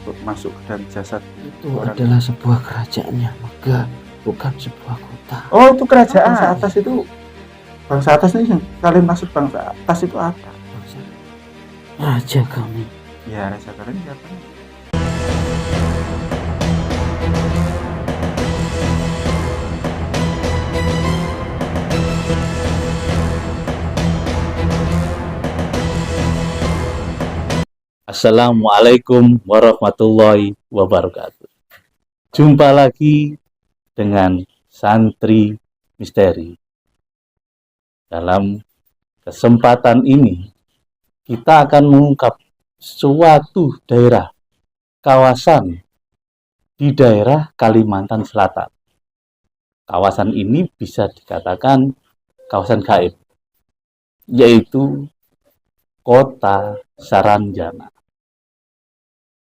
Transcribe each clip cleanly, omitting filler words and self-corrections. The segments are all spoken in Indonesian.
untuk masuk ke dalam jasad Itu orang. adalah sebuah kerajaan yang megah, bukan sebuah kota. Oh, itu kerajaan. Bangsa atas itu, bangsa atas ini kalian maksud bangsa atas itu apa? Bangsa raja kami. Ya, raja kalian siapa? Assalamualaikum warahmatullahi wabarakatuh. Jumpa lagi dengan Santri Misteri. Dalam kesempatan ini, kita akan mengungkap suatu daerah, kawasan di daerah Kalimantan Selatan. Kawasan ini bisa dikatakan kawasan gaib, yaitu Kota Saranjana.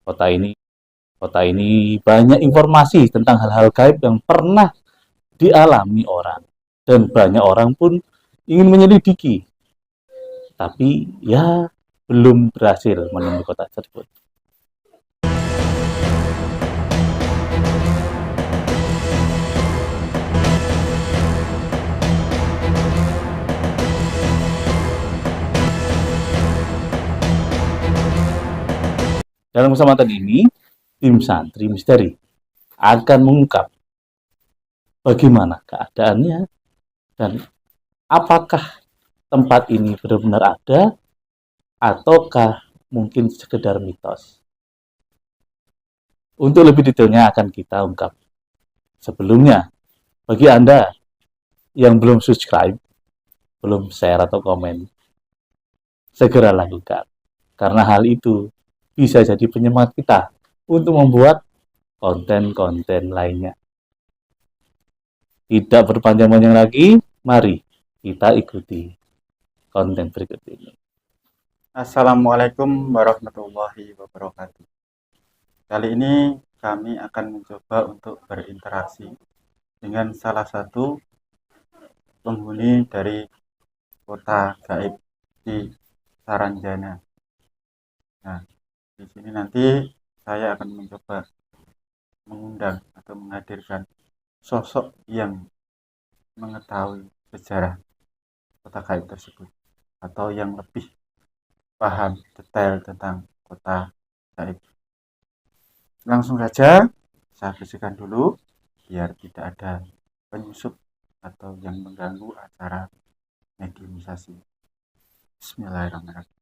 Kota ini banyak informasi tentang hal-hal gaib yang pernah dialami orang. Dan banyak orang pun ingin menyelidiki. Tapi ya belum berhasil menemui kota tersebut. Dalam kesempatan ini, tim Santri Misteri akan mengungkap bagaimana keadaannya dan apakah tempat ini benar-benar ada ataukah mungkin sekedar mitos. Untuk lebih detailnya akan kita ungkap. Sebelumnya, bagi Anda yang belum subscribe, belum share atau komen, segera lakukan. Karena hal itu bisa jadi penyemangat kita untuk membuat konten-konten lainnya. Tidak berpanjang-panjang lagi, mari kita ikuti konten berikut ini. Assalamualaikum warahmatullahi wabarakatuh. Kali ini kami akan mencoba untuk berinteraksi dengan salah satu penghuni dari kota gaib di Saranjana. Nah, di sini nanti saya akan mencoba mengundang atau menghadirkan sosok yang mengetahui sejarah kota gaib tersebut atau yang lebih paham detail tentang kota gaib. Langsung saja saya bersihkan dulu biar tidak ada penyusup atau yang mengganggu acara mediumisasi. Bismillahirrahmanirrahim.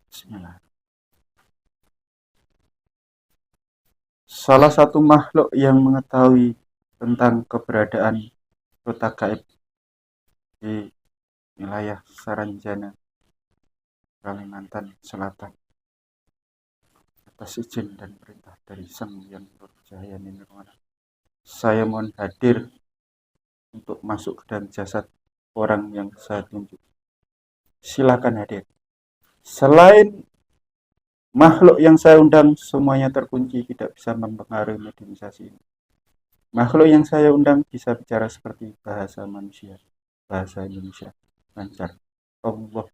Bismillah. Salah satu makhluk yang mengetahui tentang keberadaan kota gaib di wilayah Saranjana, Kalimantan Selatan, atas izin dan perintah dari Sang Yang Bercahaya Nirwana, saya mohon hadir untuk masuk ke dalam jasad orang yang saya tunjuk. Silakan hadir. Selain makhluk yang saya undang semuanya terkunci, tidak bisa mempengaruhi mediumisasi ini. Makhluk yang saya undang bisa bicara seperti bahasa manusia, bahasa Indonesia lancar. Allah.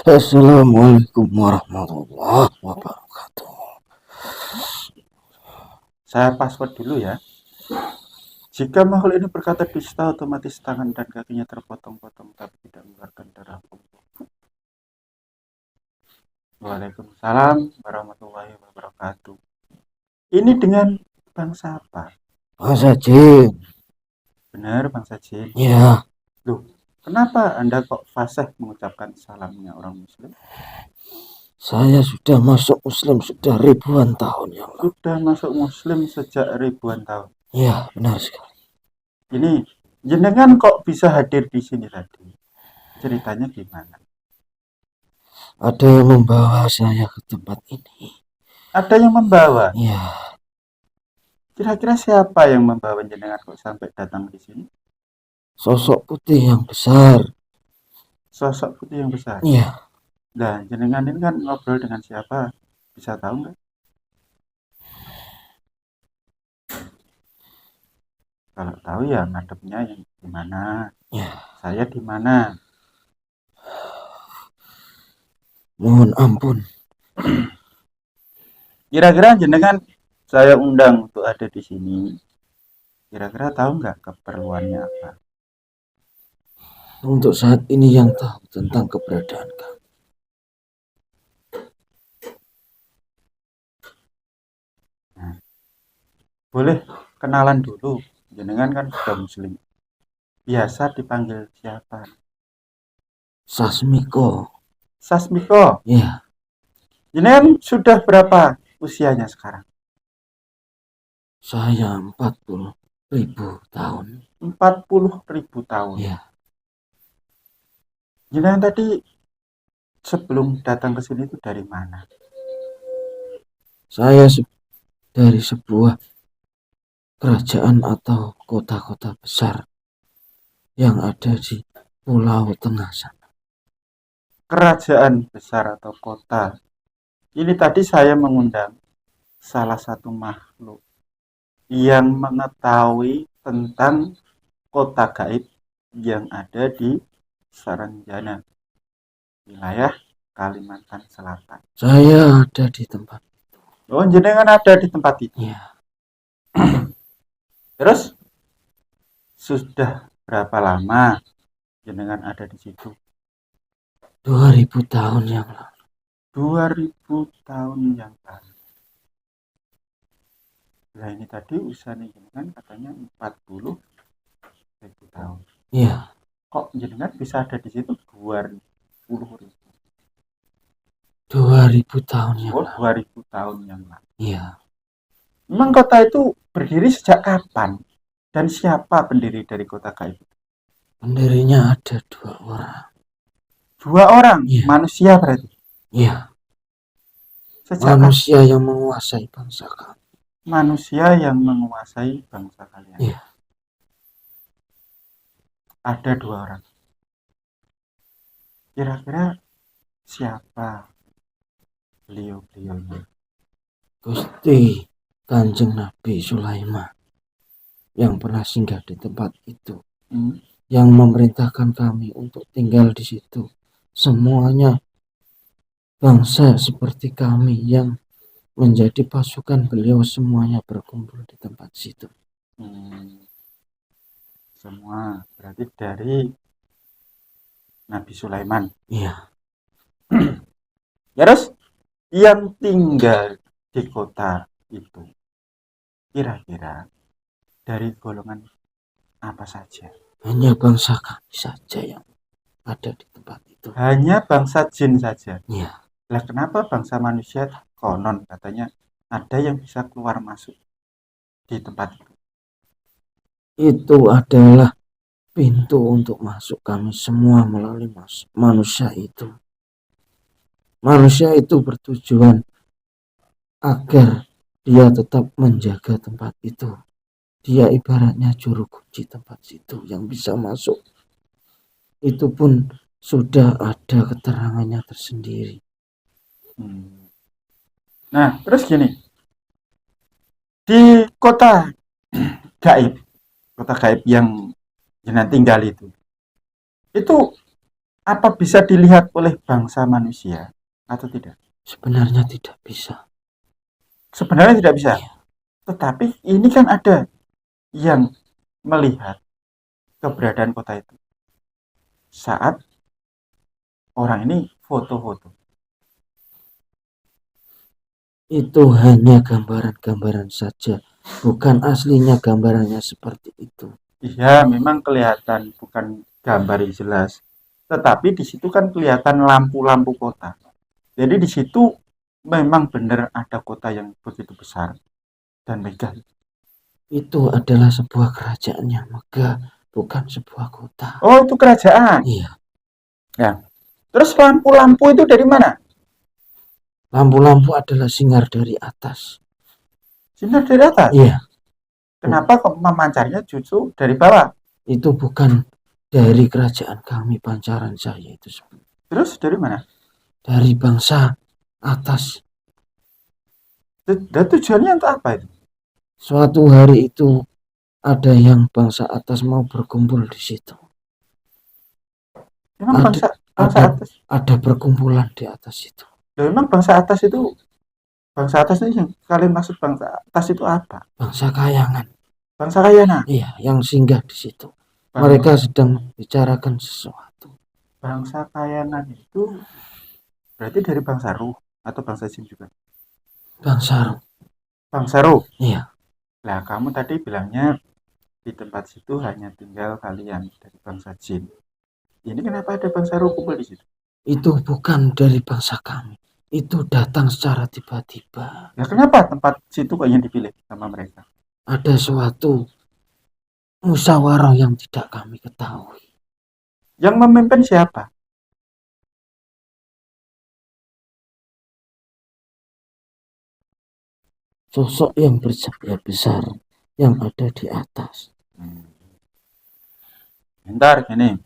Assalamualaikum warahmatullahi wabarakatuh. Saya password dulu ya. Jika makhluk ini berkata dusta, otomatis tangan dan kakinya terpotong-potong tapi tidak mengeluarkan darah. Waalaikumsalam warahmatullahi wabarakatuh. Ini dengan bangsa apa? Bangsa jin. Benar, bangsa jin. Ya. Loh, kenapa Anda kok fasih mengucapkan salamnya orang Muslim? Saya sudah masuk Muslim sudah ribuan tahun yang lalu. Sudah masuk Muslim sejak ribuan tahun. Ya, benar sekali. Ini jenengan kok bisa hadir di sini tadi? Ceritanya gimana? Ada yang membawa saya ke tempat ini. Ada yang membawa? Ya. Kira-kira siapa yang membawa jenengan kok sampai datang di sini? sosok putih yang besar. Sosok putih yang besar. Iya, Nah, jenengan ini kan ngobrol dengan siapa? Bisa tahu nggak? Kalau tahu ya ngadepnya yang di mana? iya. Saya di mana? Mohon ampun. Kira-kira jenengan saya undang untuk ada di sini. Kira-kira tahu nggak keperluannya apa? Untuk saat ini yang tahu tentang keberadaan kamu. Boleh kenalan dulu. Jenengan kan sudah muslim. Biasa dipanggil siapa? Sasmiko. Sasmiko. Iya, Jenengan sudah berapa usianya sekarang? saya 40.000 tahun. 40.000 tahun. Iya, Jenengan tadi sebelum datang ke sini itu dari mana? saya dari sebuah kerajaan atau kota-kota besar yang ada di Pulau Tengah sana. Kerajaan besar atau kota. Ini tadi saya mengundang salah satu makhluk yang mengetahui tentang kota gaib yang ada di Saranjana, wilayah Kalimantan Selatan. Saya ada di tempat. Oh, jenengan ada di tempat itu. Iya, Terus sudah berapa lama jenengan ada di situ? 2000 tahun yang lalu. 2000 tahun yang lalu. Nah, ini tadi usianya jenengan katanya 40.000 tahun. Iya, Kok jenengan bisa ada di situ 20.000? 2000 tahun yang Oh, lalu. 2000 tahun yang lalu. Iya, Memang kota itu berdiri sejak kapan? Dan siapa pendiri dari kota gaib? pendirinya ada 2 orang. 2 orang, Iya. manusia berarti. Iya, Sejak manusia yang menguasai bangsa kami. manusia yang menguasai bangsa kalian. Iya. Ada 2 orang. Kira-kira siapa beliau-beliaunya? Gusti Kanjeng Nabi Sulaiman yang pernah singgah di tempat itu, yang memerintahkan kami untuk tinggal di situ. Semuanya bangsa seperti kami yang menjadi pasukan beliau semuanya berkumpul di tempat situ. Semua berarti dari Nabi Sulaiman. Iya. Terus yang tinggal di kota itu kira-kira dari golongan apa saja? Hanya bangsa kami saja yang ada di tempat itu. Hanya bangsa jin saja. Iya. Lah kenapa bangsa manusia konon katanya ada yang bisa keluar masuk di tempat itu? Itu adalah pintu untuk masuk kami semua melalui manusia itu. Manusia itu bertujuan agar dia tetap menjaga tempat itu. Dia ibaratnya juru kunci tempat situ yang bisa masuk. Itu pun sudah ada keterangannya tersendiri. Nah, terus gini. Di kota gaib yang jenengan tinggal itu apa bisa dilihat oleh bangsa manusia atau tidak? Sebenarnya tidak bisa. Sebenarnya tidak bisa. Iya. Tetapi ini kan ada yang melihat keberadaan kota itu saat orang ini foto-foto. Itu hanya gambaran-gambaran saja, bukan aslinya gambarannya seperti itu. Iya, memang kelihatan bukan gambar yang jelas. Tetapi di situ kan kelihatan lampu-lampu kota. Jadi di situ memang benar ada kota yang begitu besar dan megah. Itu adalah sebuah kerajaan yang megah, bukan sebuah kota. Oh, itu kerajaan. Iya. Ya. Terus lampu-lampu itu dari mana? Lampu-lampu adalah sinar dari atas. Sinar dari atas? Iya. Kenapa kok memancarnya justru dari bawah? Itu bukan dari kerajaan kami Pancaran Jaya itu semua. Terus dari mana? Dari bangsa atas. Dan tujuannya untuk apa itu? Suatu hari itu ada yang bangsa atas mau berkumpul di situ. Memang bangsa atas? Ada perkumpulan di atas itu. Memang bangsa atas itu yang kalian maksud bangsa atas itu apa? Bangsa Kayangan. Bangsa Kayangan? Iya, yang singgah di situ. Mereka sedang bicarakan sesuatu. Bangsa Kayangan itu berarti dari bangsa Ruh atau bangsa Jin juga? Bangsa Ruh. Bangsa Ruh? Iya. Lah kamu tadi bilangnya di tempat situ hanya tinggal kalian dari bangsa Jin. Ini kenapa ada bangsa Ruh kumpul di situ? Itu bukan dari bangsa kami. Itu datang secara tiba-tiba. Ya kenapa tempat situ kok yang dipilih sama mereka? Ada suatu musyawarah yang tidak kami ketahui. Yang memimpin siapa? Sosok yang bercahaya besar yang ada di atas. Bentar gini.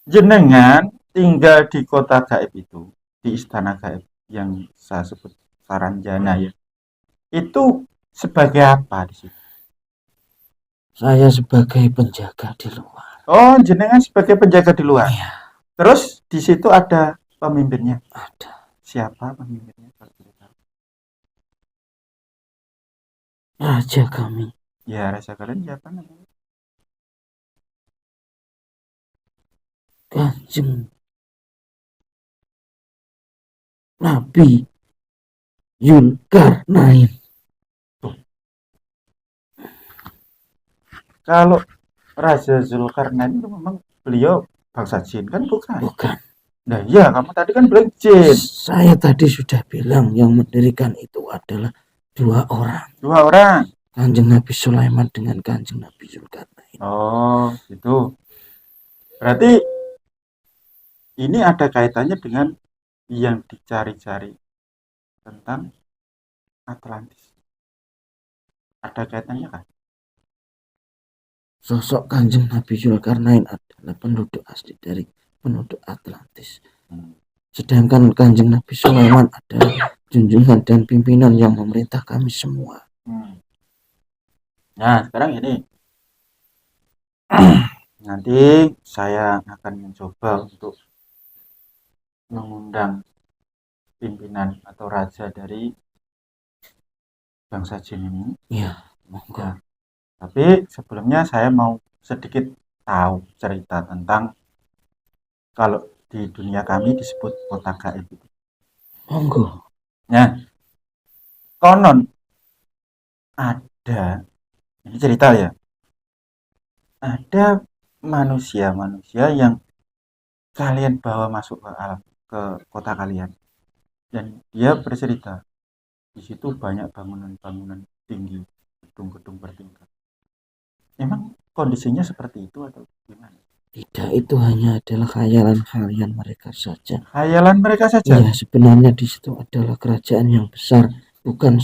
Jenengan tinggal di kota gaib itu, di istana gaib yang saya sebut Saranjana ya. Itu sebagai apa di situ? Saya sebagai penjaga di luar. Oh, jenengan sebagai penjaga di luar. Iya. Terus di situ ada pemimpinnya. Ada. Siapa pemimpinnya? Raja kami. Ya, raja kalian siapa namanya? Kanjeng Nabi Zulkarnain. Kalau Raja Zulkarnain itu memang beliau bangsa jin kan bukan? Bukan. Nah iya, kamu tadi kan bilang jin. Saya tadi sudah bilang yang mendirikan itu adalah dua orang. Dua orang? Kanjeng Nabi Sulaiman dengan Kanjeng Nabi Zulkarnain. Oh, gitu. Berarti ini ada kaitannya dengan yang dicari-cari tentang Atlantis. Ada kaitannya kan? Sosok Kanjeng Nabi Zulkarnain adalah penduduk asli dari penduduk Atlantis. Sedangkan Kanjeng Nabi Sulaiman adalah junjungan dan pimpinan yang memerintah kami semua. Nah, sekarang ini nanti saya akan mencoba untuk mengundang pimpinan atau raja dari bangsa jin ini. Iya, monggo. Ya. Tapi sebelumnya saya mau sedikit tahu cerita tentang kalau di dunia kami disebut kota gaib itu. Monggo. Nah, konon ada, ini cerita ya, ada manusia-manusia yang kalian bawa masuk ke alam, ke kota kalian, dan dia bercerita di situ banyak bangunan-bangunan tinggi, gedung-gedung bertingkat. Memang kondisinya seperti itu atau gimana? Tidak, itu hanya adalah khayalan-khayalan mereka saja. Khayalan mereka saja? Iya, sebenarnya di situ adalah kerajaan yang besar, bukan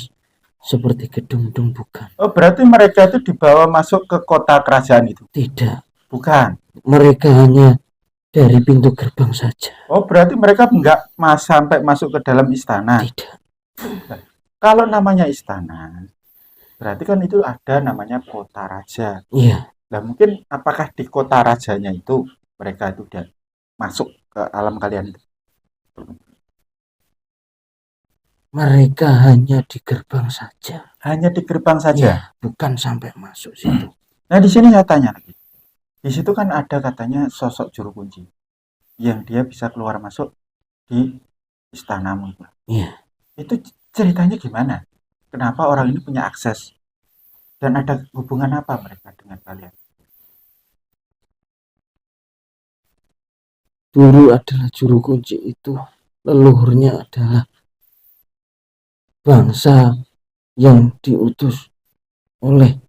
seperti gedung-gedung, bukan. Oh, berarti mereka itu dibawa masuk ke kota kerajaan itu? Tidak. Bukan? Mereka hanya dari pintu gerbang saja. Oh, berarti mereka nggak sampai masuk ke dalam istana? Tidak. Kalau namanya istana, berarti kan itu ada namanya kota raja. Iya. Nah, mungkin apakah di kota rajanya itu mereka itu udah masuk ke alam kalian itu? Mereka hanya di gerbang saja. Hanya di gerbang saja? Ya, bukan sampai masuk situ. Nah, di sini saya tanya lagi. Di situ kan ada katanya sosok juru kunci yang dia bisa keluar masuk di istanamu. Iya. Itu ceritanya gimana? Kenapa orang ini punya akses? Dan ada hubungan apa mereka dengan kalian? Dulu adalah juru kunci itu, leluhurnya adalah bangsa yang diutus oleh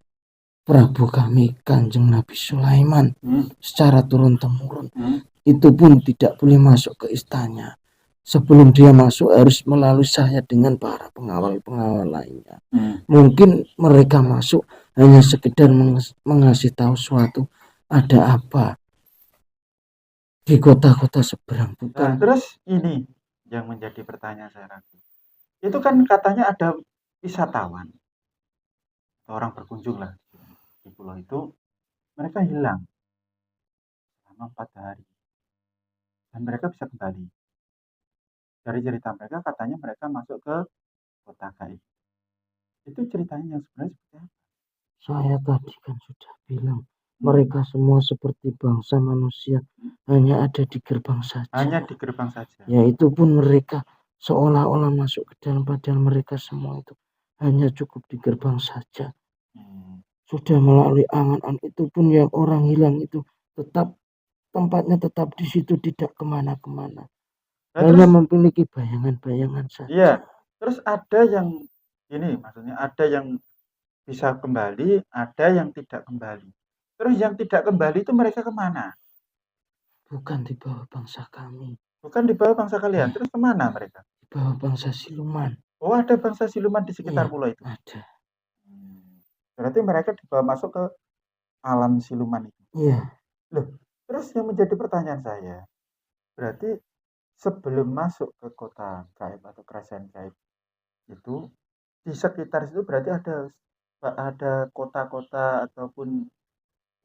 Prabu kami Kanjeng Nabi Sulaiman secara turun-temurun. Itu pun tidak boleh masuk ke istana. Sebelum dia masuk harus melalui saya dengan para pengawal-pengawal lainnya. Mungkin mereka masuk hanya sekedar mengasih tahu suatu ada apa di kota-kota seberang? Nah, Bukan terus ini yang menjadi pertanyaan saya ragu. Itu kan katanya ada wisatawan, orang berkunjung lah di pulau itu, mereka hilang selama 4 hari dan mereka bisa kembali. Dari cerita mereka katanya mereka masuk ke kota gaib. Itu ceritanya yang sebenarnya seperti apa? saya tadi kan sudah bilang, mereka semua seperti bangsa manusia, hanya ada di gerbang saja. Hanya di gerbang saja. Yaitu pun mereka seolah-olah masuk ke dalam, padahal mereka semua itu hanya cukup di gerbang saja. Sudah melalui angan-angan itu pun yang orang hilang itu tetap tempatnya tetap di situ, tidak kemana-kemana. Nah, Hanya terus memiliki bayangan-bayangan saja. iya, terus ada yang ini maksudnya ada yang bisa kembali, ada yang tidak kembali. Terus yang tidak kembali itu mereka kemana? Bukan di bawah bangsa kami, Bukan di bawah bangsa kalian. Iya. Terus kemana mereka? di bawah bangsa siluman. Oh, ada bangsa siluman di sekitar Iya, pulau itu. ada. Berarti mereka dibawa masuk ke alam siluman itu. Iya, Loh, terus yang menjadi pertanyaan saya, berarti sebelum masuk ke kota gaib atau kerajaan gaib itu di sekitar situ berarti ada kota-kota ataupun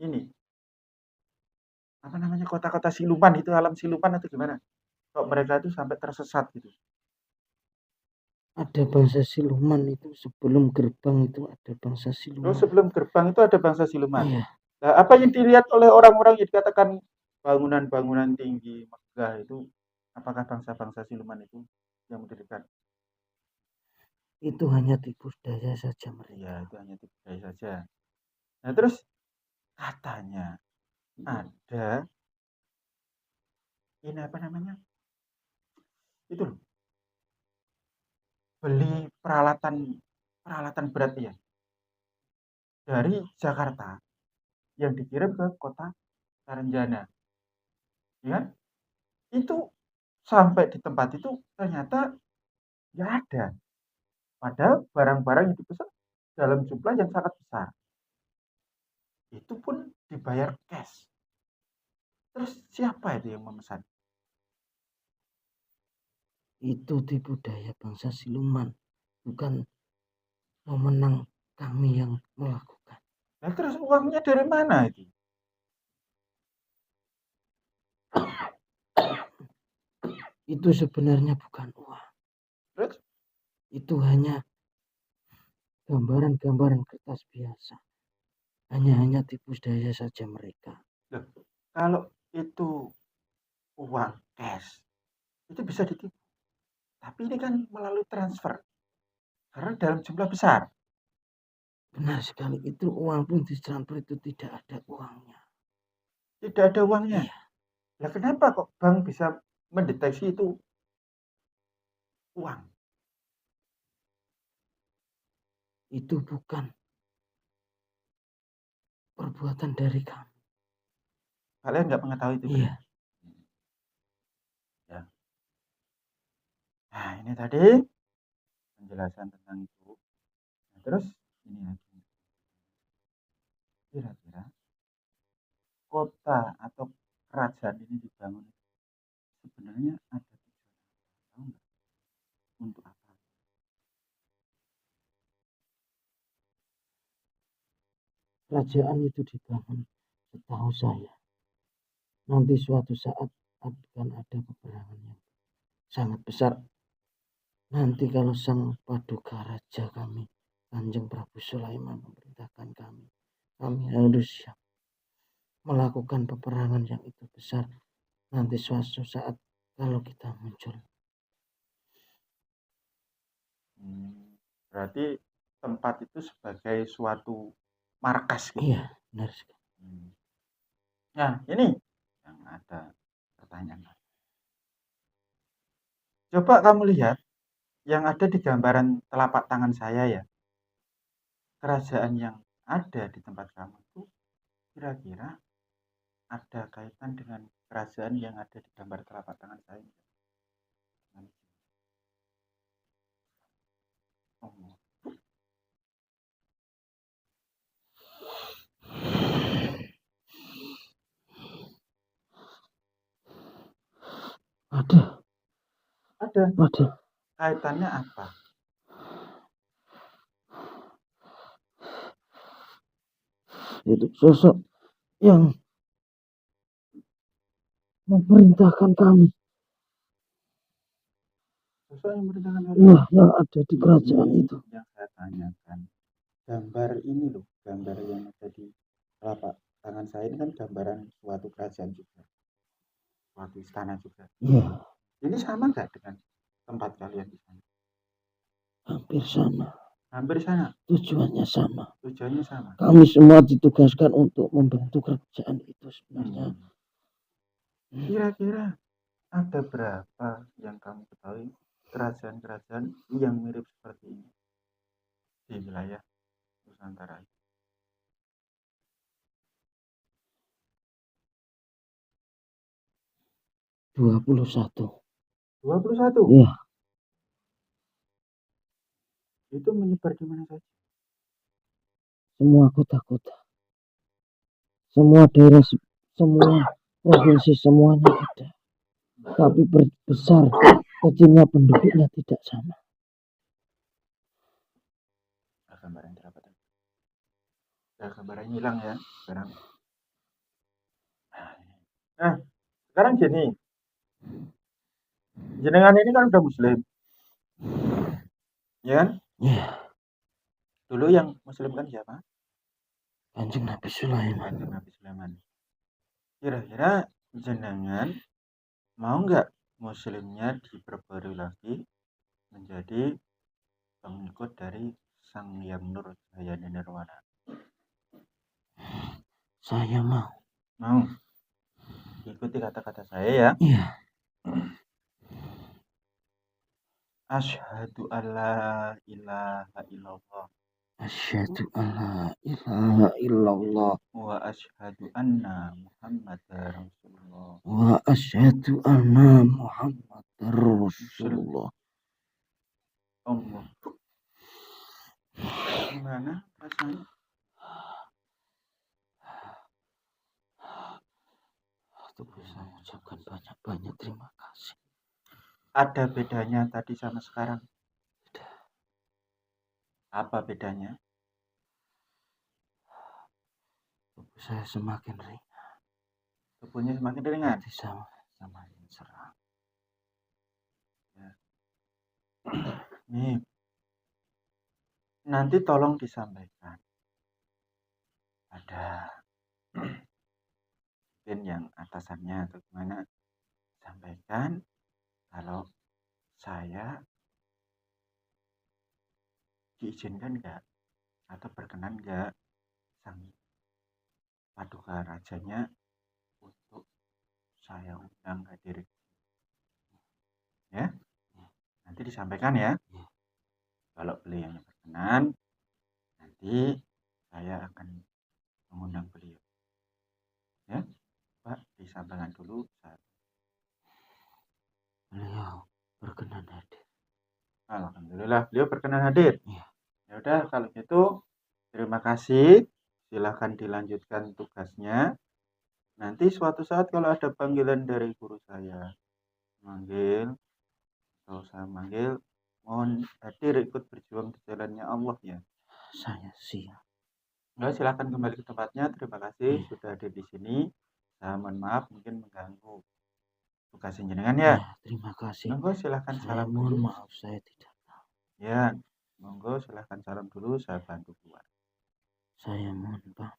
ini apa namanya kota-kota siluman itu alam siluman atau gimana? Kok mereka itu sampai tersesat gitu? ada bangsa siluman itu sebelum gerbang itu ada bangsa Oh, siluman. sebelum gerbang itu ada bangsa siluman. Iya, Nah, apa yang dilihat oleh orang-orang yang dikatakan bangunan-bangunan tinggi megah itu, apakah bangsa-bangsa siluman itu yang mendirikan? itu hanya tipu daya saja mereka. Iya, itu hanya tipu daya saja. Nah, terus katanya ada ini apa namanya? Itu loh, beli peralatan berat ya dari Jakarta yang dikirim ke kota Tarenjana. Ya kan? Itu sampai di tempat itu ternyata nggak ada. Padahal barang-barang yang dipesan dalam jumlah yang sangat besar. Itu pun dibayar cash. Terus siapa itu yang memesan? Itu tipu daya bangsa siluman, bukan pemenang kami yang melakukan. Nah, terus uangnya dari mana itu? Itu sebenarnya bukan uang. Terus Itu hanya gambaran-gambaran kertas biasa. Hanya tipu daya saja mereka. loh, kalau itu uang cash itu bisa ditipu. Tapi ini kan melalui transfer karena dalam jumlah besar. Benar sekali, itu uang pun ditransfer itu tidak ada uangnya. Tidak ada uangnya. Iya, Lah kenapa kok bank bisa mendeteksi itu uang? itu bukan perbuatan dari kami. Kalian nggak mengetahui itu Iya, berarti? Ya. Nah, ini tadi penjelasan tentang itu. Nah, terus ini lagi. Kira-kira kota atau kerajaan ini dibangun sebenarnya ada tujuan tahu nggak? Untuk apa? kerajaan itu dibangun setahu saya. Nanti suatu saat akan ada peperangan yang sangat besar. Nanti kalau sang paduka raja kami, Kanjeng Prabu Sulaiman memerintahkan kami harus siap melakukan peperangan yang itu besar. Nanti suatu saat kalau kita muncul. Berarti tempat itu sebagai suatu markas gitu. Iya, benar sekali. Nah, ini yang ada pertanyaan. Coba kamu lihat yang ada di gambaran telapak tangan saya ya. Kerajaan yang ada di tempat kamu itu kira-kira ada kaitan dengan kerajaan yang ada di gambar telapak tangan saya. Oh, Ada. Ada. Ada. Kaitannya apa? Itu sosok yang memerintahkan kami. Sosok yang memerintahkan kami. Iya, yang ada di kerajaan itu. Yang saya tanyakan, gambar ini loh, gambar yang ada di telapak tangan saya ini kan gambaran suatu kerajaan juga, suatu istana juga. Iya. Ini sama nggak dengan tempat kalian di sana? Hampir sama. Hampir sama. Tujuannya sama. Tujuannya sama. Kami semua ditugaskan untuk membantu kerajaan itu sebenarnya. Kira-kira ada berapa yang kamu ketahui kerajaan-kerajaan yang mirip seperti ini di wilayah Nusantara? 21. 21? Iya. Itu menyebar di mana saja? Semua kota-kota, semua daerah, semua provinsi, semuanya ada. Tapi besar kecilnya penduduknya tidak sama. Gambaran dapat. Gambarannya hilang ya sekarang. Nah, sekarang gini, jenengan ini kan udah muslim, ya kan? Iya. Dulu yang muslim kan siapa? Kanjeng Nabi Sulaiman. Kanjeng Nabi Sulaiman. Kira-kira jenengan mau nggak muslimnya diperbarui lagi menjadi pengikut dari Sang Hyang Nur Jayani Nirwana? Saya mau. Mau. Ikuti kata-kata saya ya. Iya. Asyhadu alla ilaha illallah. Asyhadu alla ilaha illallah. Wa asyhadu anna Muhammadar Rasulullah. Wa asyhadu anna Muhammadar Rasulullah. Allah. Gimana rasanya? Saya ucapkan banyak-banyak terima kasih. Ada bedanya tadi sama sekarang? Apa bedanya? Tubuh saya semakin ringan. Tubuhnya semakin ringan? Hati saya semakin serang. Ya. Nih, nanti tolong disampaikan. Ada mungkin yang atasannya atau gimana, sampaikan kalau saya diizinkan nggak atau berkenan nggak sang paduka rajanya untuk saya undang hadir, ya. Nanti disampaikan ya. Kalau beliaunya berkenan, nanti saya akan mengundang beliau, ya. Pak, disampaikan dulu. Beliau berkenan hadir. Alhamdulillah beliau berkenan hadir. Ya. Ya udah kalau gitu terima kasih. Silahkan dilanjutkan tugasnya. Nanti suatu saat kalau ada panggilan dari guru saya manggil atau saya manggil, mohon hadir ikut berjuang di jalannya Allah ya. Saya siap. Nah, silahkan kembali ke tempatnya. Terima kasih sudah hadir di sini. Saya mohon maaf mungkin mengganggu tugas jenengan ya. Terima kasih. Monggo silahkan Saya salam mohon dulu. maaf saya tidak tahu. Ya, monggo silahkan salam dulu, saya bantu keluar. Saya mohon pamit.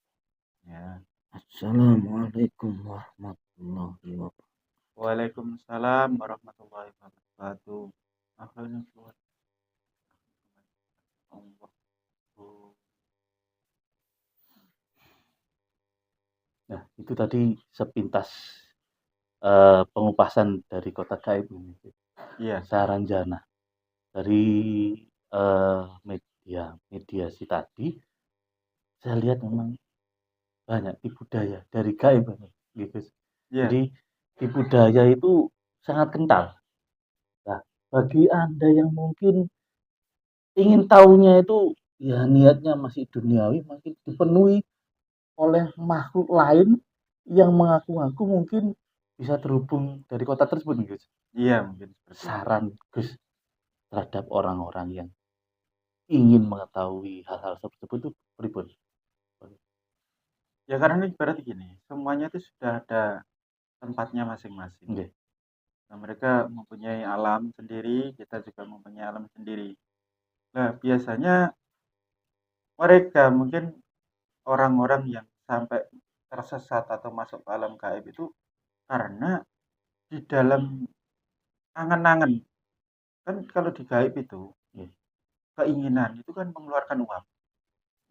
Ya. Assalamualaikum warahmatullahi wabarakatuh. Waalaikumsalam warahmatullahi wabarakatuh. Akhirnya keluar. Allah. Nah, itu tadi sepintas pengupasan dari kota gaib ini. Iya. Saranjana dari mediasi tadi, saya lihat memang banyak tipu daya dari gaib, gitu. Iya. Jadi tipu daya itu sangat kental. Nah, bagi Anda yang mungkin ingin tahunya itu ya niatnya masih duniawi, makin dipenuhi oleh makhluk lain yang mengaku-ngaku mungkin bisa terhubung dari kota tersebut nih, Gus. Iya, mungkin seperti itu. Saran Gus terhadap orang-orang yang ingin mengetahui hal-hal tersebut itu pripun? Ya karena ibarat gini, semuanya itu sudah ada tempatnya masing-masing. Nggih. Nah, mereka mempunyai alam sendiri, kita juga mempunyai alam sendiri. Nah, biasanya mereka mungkin orang-orang yang sampai tersesat atau masuk ke alam gaib itu karena di dalam angan-angan. Kan kalau di gaib itu, Nggih. keinginan itu kan mengeluarkan uap.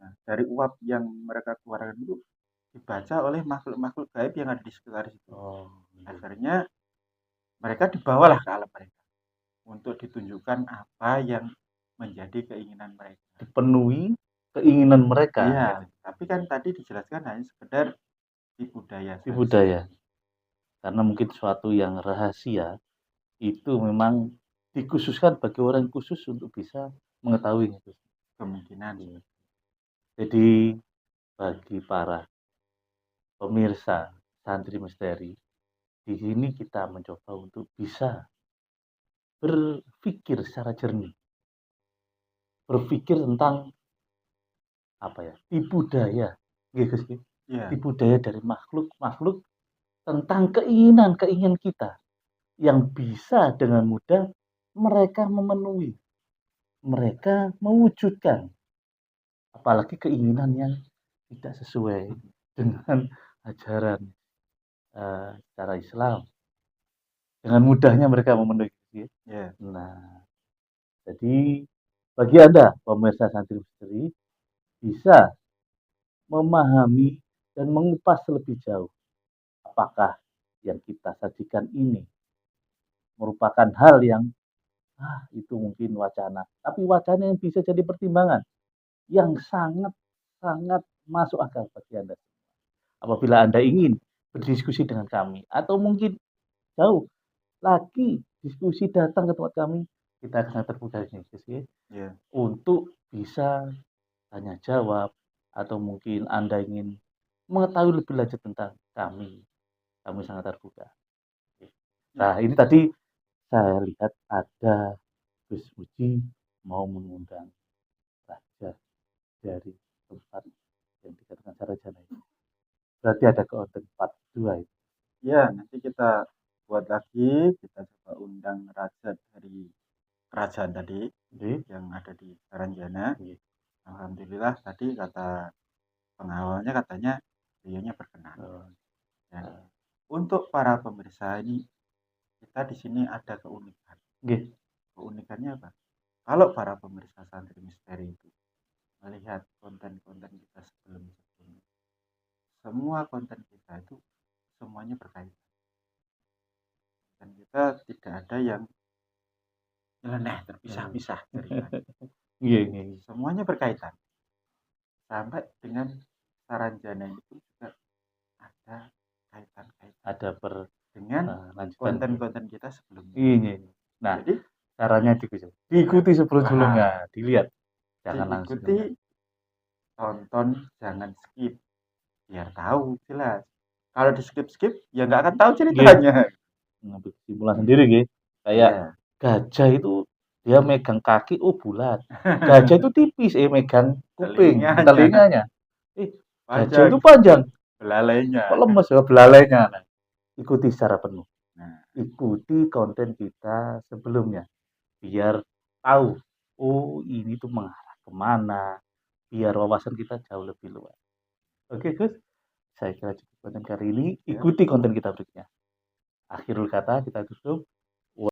Nah, dari uap yang mereka keluarkan itu dibaca oleh makhluk-makhluk gaib yang ada di sekitar situ. Oh, nggih. Akhirnya mereka dibawalah ke alam mereka untuk ditunjukkan apa yang menjadi keinginan mereka. Dipenuhi keinginan mereka. Iya, tapi kan tadi dijelaskan hanya sekedar tipu daya Tipu saja. daya. Karena mungkin suatu yang rahasia itu memang dikhususkan bagi orang khusus untuk bisa mengetahuinya. Kemungkinan. Iya. Jadi bagi para pemirsa Santri Misteri, di sini kita mencoba untuk bisa berpikir secara jernih. Berpikir tentang apa ya? Tipu daya. Gitu sih. Iya, Tipu daya dari makhluk-makhluk tentang keinginan kita yang bisa dengan mudah mereka memenuhi, mereka mewujudkan, apalagi keinginan yang tidak sesuai dengan ajaran secara Islam. Dengan mudahnya mereka memenuhi. iya. Nah, jadi bagi Anda pemirsa Santri Misteri bisa memahami dan mengupas lebih jauh apakah yang kita sajikan ini merupakan hal yang itu mungkin wacana, tapi wacana yang bisa jadi pertimbangan yang sangat masuk akal bagi Anda. Apabila Anda ingin berdiskusi dengan kami atau mungkin jauh lagi diskusi datang ke tempat kami, kita akan sangat terbuka Iya. untuk bisa tanya jawab atau mungkin Anda ingin mengetahui lebih lanjut tentang kami sangat terbuka. Nah, ini tadi saya lihat ada Gus Puji mau mengundang raja dari tempat yang dikatakan Sarajana itu. Berarti ada konten part 2 itu. Ya, nanti kita buat lagi, kita coba undang raja dari kerajaan tadi yang ada di Saranjana. Alhamdulillah tadi kata pengawalnya katanya beliaunya berkenan. Dan untuk para pemirsa ini kita di sini ada keunikan. Keunikannya apa? Kalau para pemirsa Santri Misteri itu melihat konten-konten kita sebelum-sebelumnya, semua konten kita itu semuanya berkaitan. Dan kita tidak ada yang nyeleneh terpisah-pisah ceritanya. Semuanya berkaitan. Sampai dengan Saranjana itu juga ada kaitan-kaitan. Ada dengan konten-konten kita sebelumnya. Iya. Nah, Jadi caranya diikuti sebelum-sebelumnya, dilihat. Jangan langsung. diikuti, tonton, jangan skip. Biar tahu jelas. Kalau di skip-skip ya nggak akan tahu ceritanya. Ngambil kesimpulan sendiri gitu. Kayak gajah itu dia megang kaki bulat. Gajah itu tipis megang kuping, telinganya. Gajah itu panjang. Belalainya. Lemes ya belalainya. Nah, ikuti secara penuh. Nah, ikuti konten kita sebelumnya biar tahu ini tuh mengarah kemana, biar wawasan kita jauh lebih luas. Oke Gus, saya kira cukup konten kali ini. Ikuti konten kita berikutnya. Akhirul kata kita tutup.